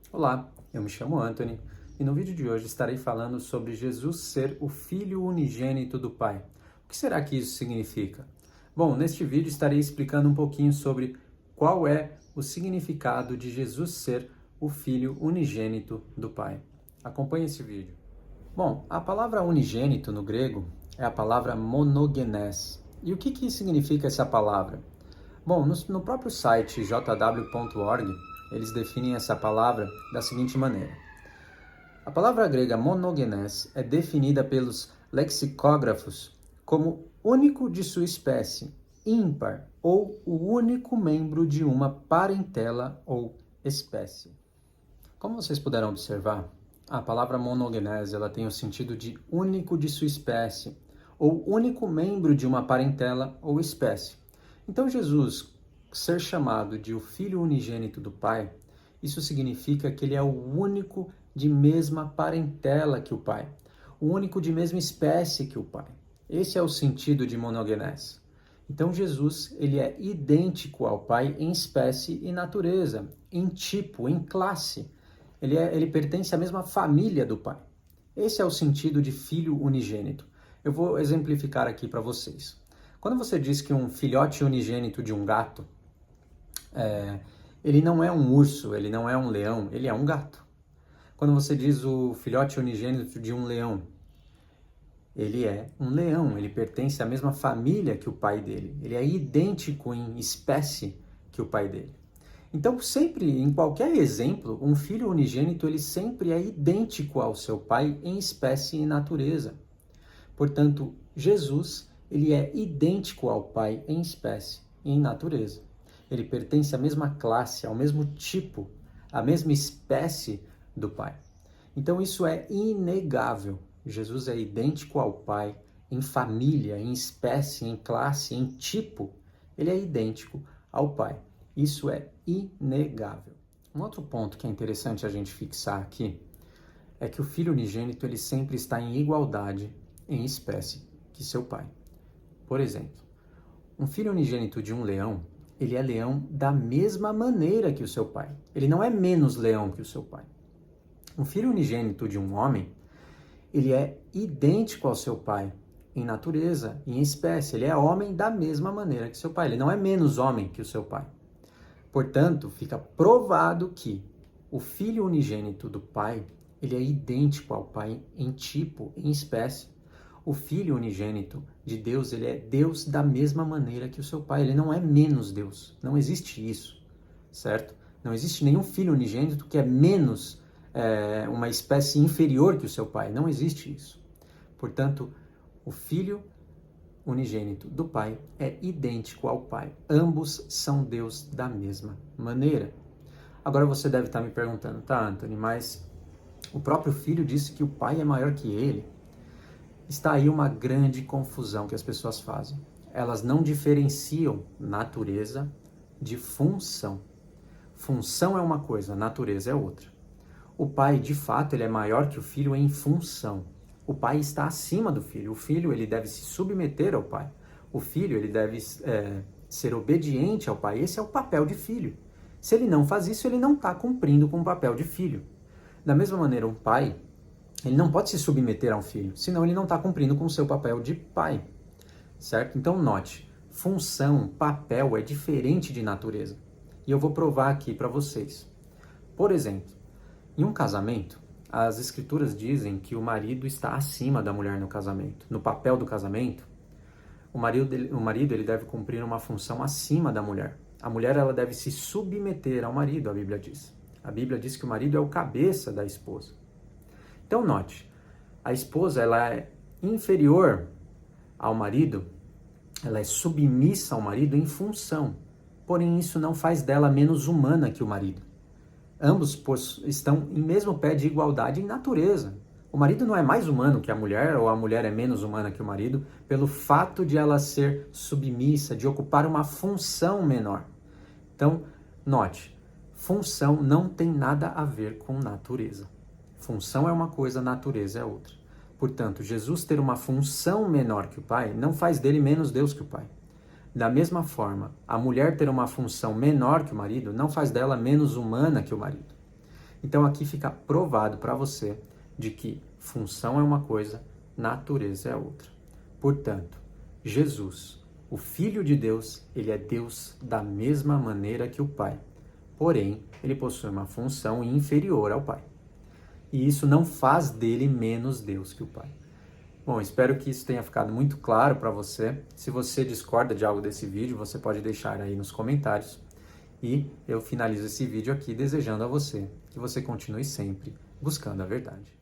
Olá, eu me chamo Anthony e no vídeo de hoje estarei falando sobre Jesus ser o Filho unigênito do Pai. O que será que isso significa? Bom, neste vídeo estarei explicando um pouquinho sobre qual é o significado de Jesus ser o Filho unigênito do Pai. Acompanhe esse vídeo. Bom, a palavra unigênito no grego é a palavra monogenes. E o que significa essa palavra? Bom, no próprio site jw.org, eles definem essa palavra da seguinte maneira. A palavra grega monogenes é definida pelos lexicógrafos como único de sua espécie, ímpar ou o único membro de uma parentela ou espécie. Como vocês puderam observar, a palavra monogenes ela tem o sentido de único de sua espécie ou único membro de uma parentela ou espécie. Então, Jesus ser chamado de o Filho unigênito do Pai, isso significa que ele é o único de mesma parentela que o Pai, o único de mesma espécie que o Pai. Esse é o sentido de monogenes. Então, Jesus ele é idêntico ao Pai em espécie e natureza, em tipo, em classe. Ele pertence à mesma família do Pai. Esse é o sentido de Filho unigênito. Eu vou exemplificar aqui para vocês. Quando você diz que um filhote unigênito de um gato, ele não é um urso, ele não é um leão, ele é um gato. Quando você diz o filhote unigênito de um leão, ele é um leão, ele pertence à mesma família que o pai dele, ele é idêntico em espécie que o pai dele. Então, sempre, em qualquer exemplo, um filho unigênito, ele sempre é idêntico ao seu pai em espécie e natureza. Portanto, Jesus, ele é idêntico ao Pai em espécie e em natureza. Ele pertence à mesma classe, ao mesmo tipo, à mesma espécie do Pai. Então, isso é inegável. Jesus é idêntico ao Pai em família, em espécie, em classe, em tipo. Ele é idêntico ao Pai. Isso é inegável. Um outro ponto que é interessante a gente fixar aqui é que o Filho unigênito ele sempre está em igualdade em espécie que seu pai. Por exemplo, um filho unigênito de um leão, ele é leão da mesma maneira que o seu pai. Ele não é menos leão que o seu pai. Um filho unigênito de um homem, ele é idêntico ao seu pai em natureza, em espécie. Ele é homem da mesma maneira que seu pai. Ele não é menos homem que o seu pai. Portanto, fica provado que o filho unigênito do pai, ele é idêntico ao pai em tipo, em espécie. O Filho unigênito de Deus, ele é Deus da mesma maneira que o seu Pai. Ele não é menos Deus. Não existe isso, certo? Não existe nenhum Filho unigênito que é menos uma espécie inferior que o seu Pai. Não existe isso. Portanto, o Filho unigênito do Pai é idêntico ao Pai. Ambos são Deus da mesma maneira. Agora você deve estar me perguntando, tá, Anthony, mas o próprio Filho disse que o Pai é maior que ele. Está aí uma grande confusão que as pessoas fazem. Elas não diferenciam natureza de função. Função é uma coisa, natureza é outra. O pai, de fato, ele é maior que o filho em função. O pai está acima do filho. O filho ele deve se submeter ao pai. O filho ele deve ser obediente ao pai. Esse é o papel de filho. Se ele não faz isso, ele não está cumprindo com o papel de filho. Da mesma maneira, um pai ele não pode se submeter a um filho, senão ele não está cumprindo com o seu papel de pai, certo? Então note, função, papel é diferente de natureza. E eu vou provar aqui para vocês. Por exemplo, em um casamento, as escrituras dizem que o marido está acima da mulher no casamento. No papel do casamento, o marido ele deve cumprir uma função acima da mulher. A mulher ela deve se submeter ao marido, a Bíblia diz. A Bíblia diz que o marido é o cabeça da esposa. Então note, a esposa ela é inferior ao marido, ela é submissa ao marido em função, porém isso não faz dela menos humana que o marido. Ambos estão em mesmo pé de igualdade em natureza. O marido não é mais humano que a mulher, ou a mulher é menos humana que o marido, pelo fato de ela ser submissa, de ocupar uma função menor. Então, note, função não tem nada a ver com natureza. Função é uma coisa, natureza é outra. Portanto, Jesus ter uma função menor que o Pai não faz dele menos Deus que o Pai. Da mesma forma, a mulher ter uma função menor que o marido não faz dela menos humana que o marido. Então aqui fica provado para você de que função é uma coisa, natureza é outra. Portanto, Jesus, o Filho de Deus, ele é Deus da mesma maneira que o Pai. Porém, ele possui uma função inferior ao Pai. E isso não faz dele menos Deus que o Pai. Bom, espero que isso tenha ficado muito claro para você. Se você discorda de algo desse vídeo, você pode deixar aí nos comentários. E eu finalizo esse vídeo aqui desejando a você que você continue sempre buscando a verdade.